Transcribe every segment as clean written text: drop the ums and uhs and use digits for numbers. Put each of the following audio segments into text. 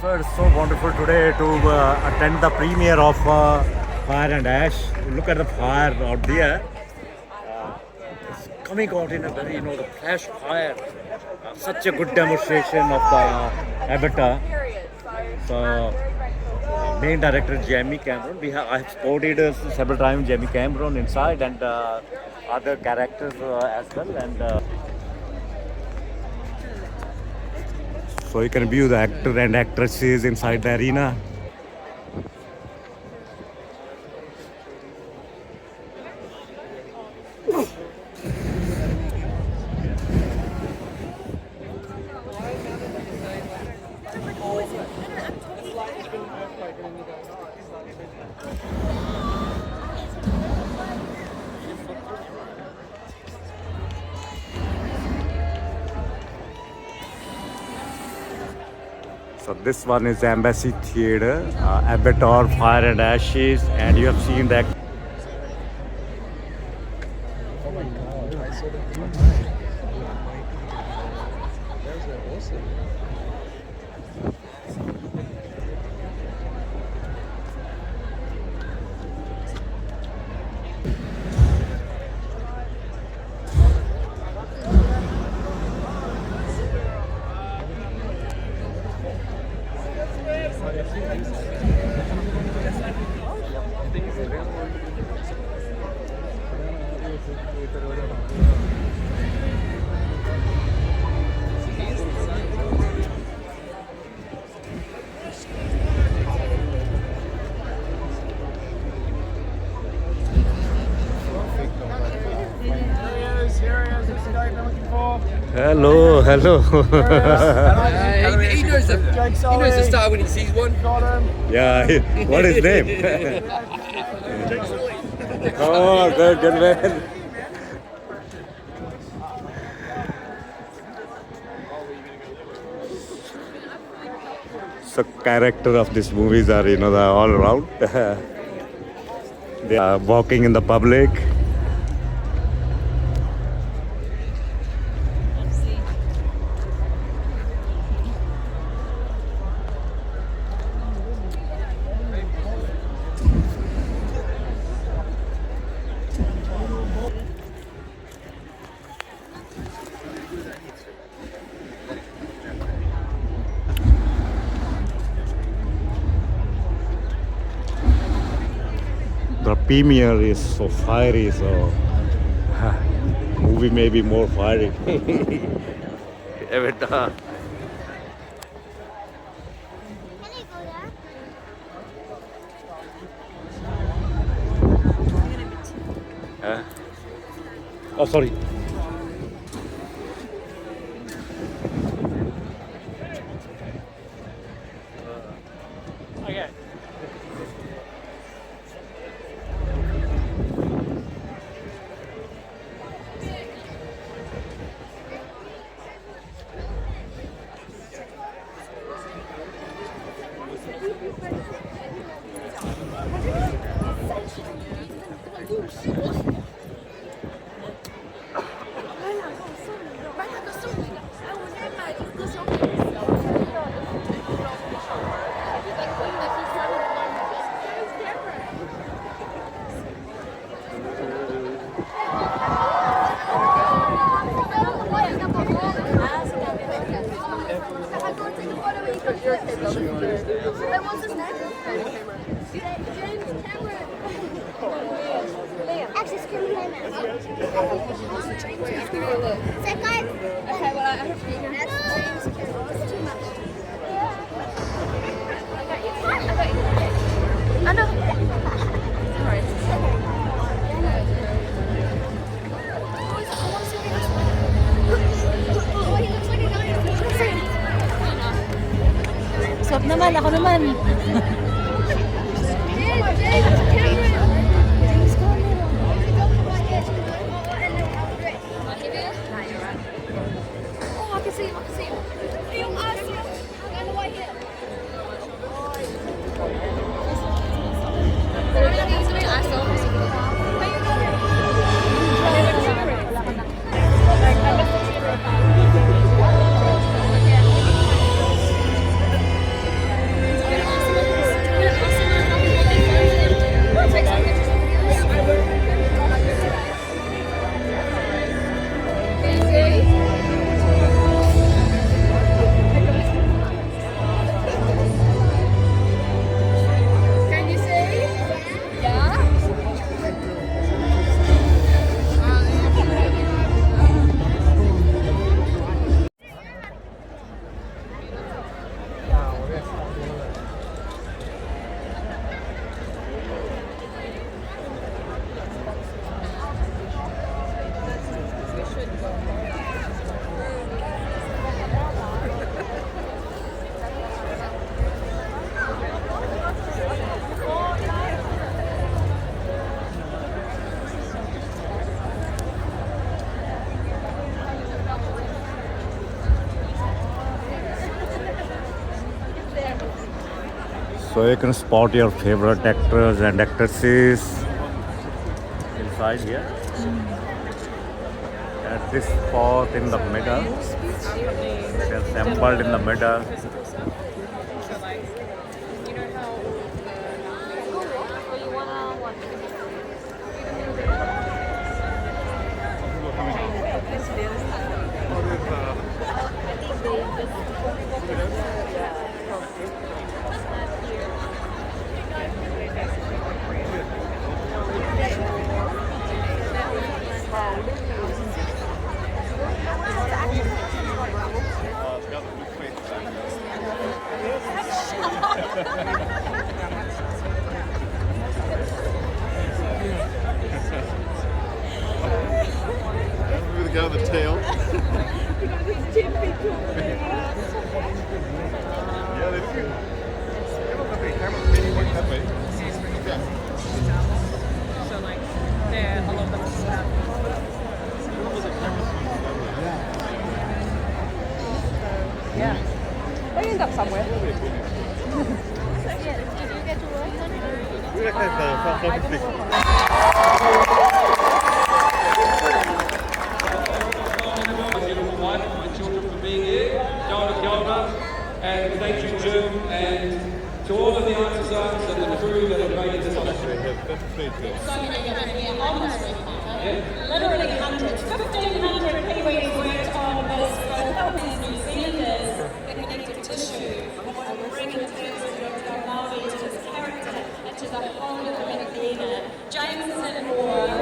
So it's so wonderful today to attend the premiere of Fire and Ash. Look at the fire out there. It's coming out in a very, the flash fire. Such a good demonstration of the Avatar. So, main director Jamie Cameron. I have spotted several times Jamie Cameron inside and other characters as well. And so you can view the actor and actresses inside the arena. So this one is Embassy Theatre, Avatar, Fire and Ashes, and you have seen that. Oh my god, I saw that. There's that awesome. Hello, hello. He knows the star when he sees one. Yeah, what is his name? Oh, good man. So character of these movies are, they're all around. They are walking in the public. The premiere is so fiery, so movie may be more fiery. Avatar. Oh, sorry. Okay. What's his name? James Cameron. Actually, screw him out. Say guys. Okay, well, I have to be here. That's James Cameron. That's too much. I know. Sorry. Swap naman, ako naman. Oh, I can see him, I can see him. Yung Asia. Ano ba yan? So you can spot your favorite actors and actresses inside here. At this spot in the middle, they are assembled in the middle. The guy with the tail. Yeah, they do. So like, they're all over the stuff. Yeah. They end up somewhere. My children for being here, and thank you, Jim, and to all of the artisans and the crew that have made this possible. Literally hundreds, 1,500 Kiwis worked on this for helping New Zealanders with connective tissue. I want to bring in terms of your Māori to his character and to the whole of the Medina. James is in awe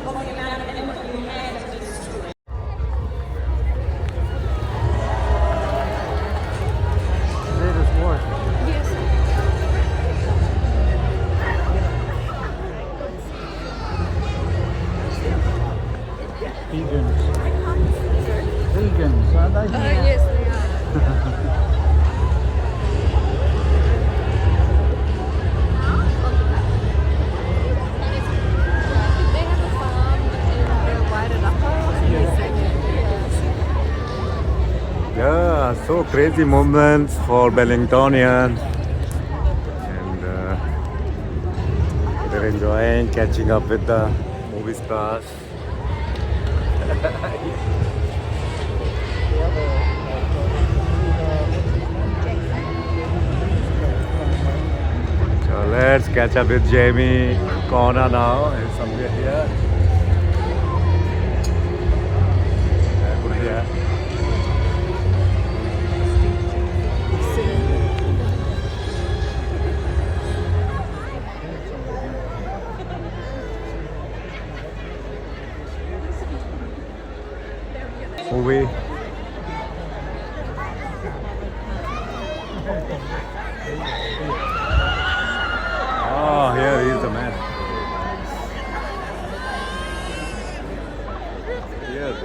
of the amount of input you had to this story. Vegans, aren't they? Yes, they are. They have a farm in the wider upper. Yeah, so crazy moments for Wellingtonians, and they're enjoying catching up with the movie stars. So let's catch up with Jamie Connor now. And somewhere here. Good here. Movie. Oh, here is the man. Yes.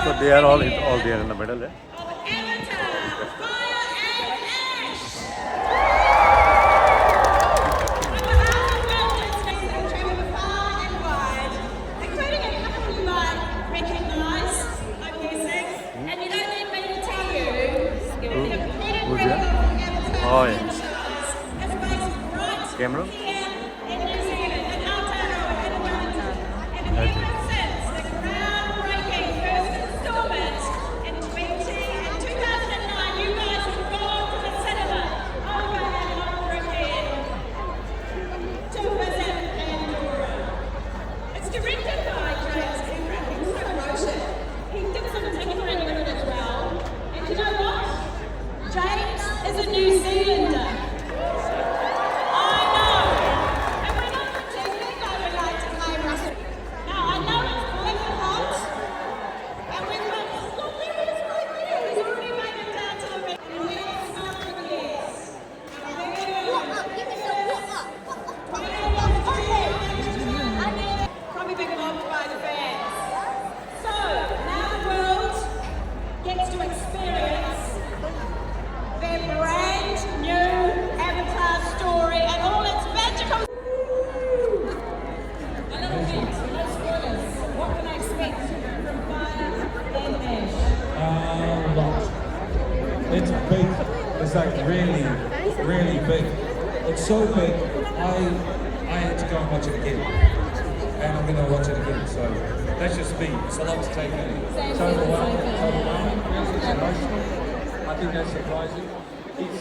So they are all there in the middle, eh? so big, I had to go and watch it again. And I'm going to watch it again. So that's just me. It's a lot to take in. It's overwhelming. It's overwhelming. It's emotional. I think that's surprising. He's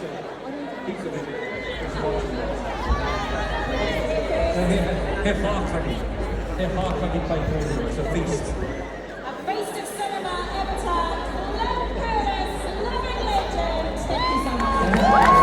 They're far from play through. It's a feast. A feast of cinema, Avatar, Lynn Curtis, living legend. Thank you so much.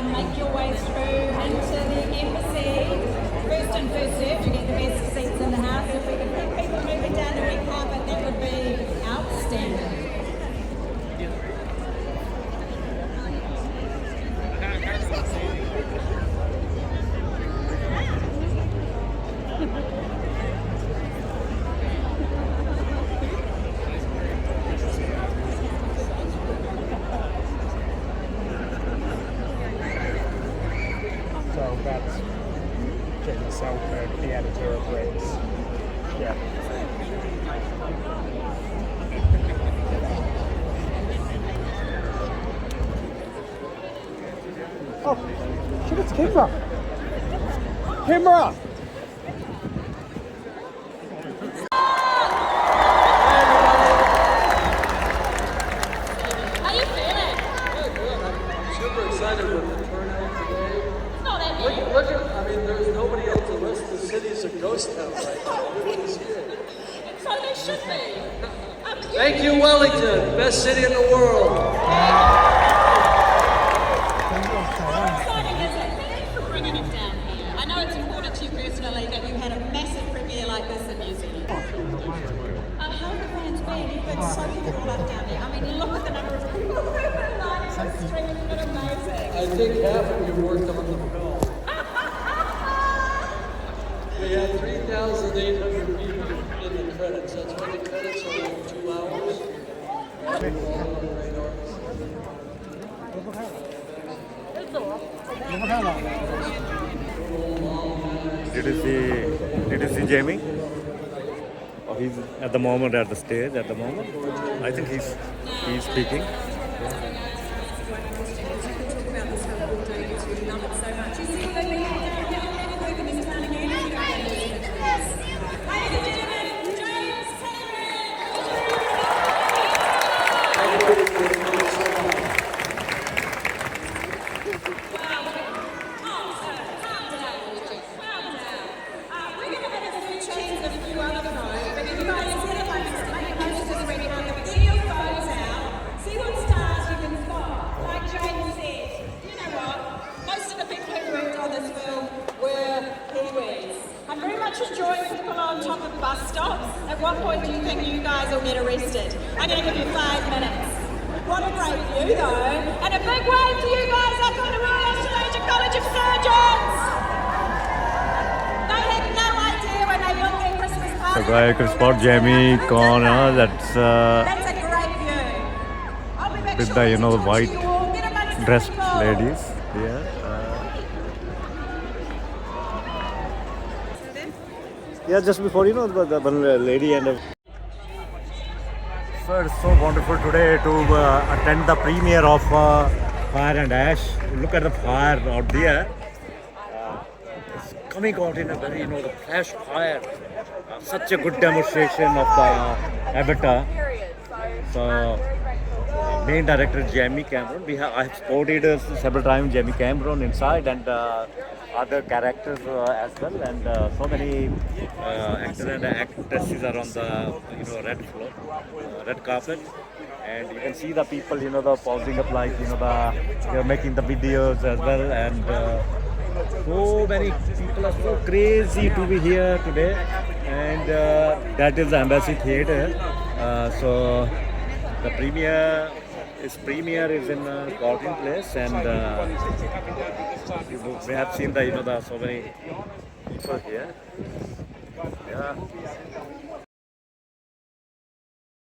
Make your way through into the embassy. First and first served, you get the best seats in the house. If we could keep people moving down the red carpet, that would be outstanding. So that's getting yourself the editor of Rings. Yeah. Oh, shit, it's Kimra! Kimra! How you feeling? Super excited with the turnout today. Not that bad. Look at, I mean, there's nobody else. The rest of the city is a ghost town right now. Everybody's here. So they should be. Thank you, Wellington, best city in the world. How exciting is it? Thank you for bringing it down here. I know it's important to you personally that you had a massive premiere like this in New Zealand. How have the fans been? You've been so good luck down there. I mean, look at the number of people who are lining up the street. It's been amazing. I think half of you worked on the film. We had 3,800 people in the credits. That's why the credits are like 2 hours. Did you see Jamie? Oh, he's at the moment at the stage. At the moment, I think he's speaking. Enjoying people on top of bus stops. At what point do you think you guys will get arrested? I'm going to give you 5 minutes. What a great view though. And a big wave to you guys up on the Royal Australian College of Surgeons. They had no idea when they booked their Christmas party. So guy could spot Jamie corner. That's That's a great view. I'll be back with shortly the to talk to white you all. Get a bunch of dressed people. ladies here. Yeah, just before the one lady and. So it's so wonderful today to attend the premiere of Fire and Ash. Look at the fire out there. It's coming out in a very, the flash fire. Such a good demonstration of the Avatar. So, main director Jamie Cameron. I have spotted several times Jamie Cameron inside, and other characters as well, and so many actors and actresses are on the red floor, red carpet, and you can see the people the posing up like they're making the videos as well, and so many people are so crazy to be here today, and that is the Embassy Theatre. So the premiere is in Courtney Place, and we have seen the so many people here. Yeah.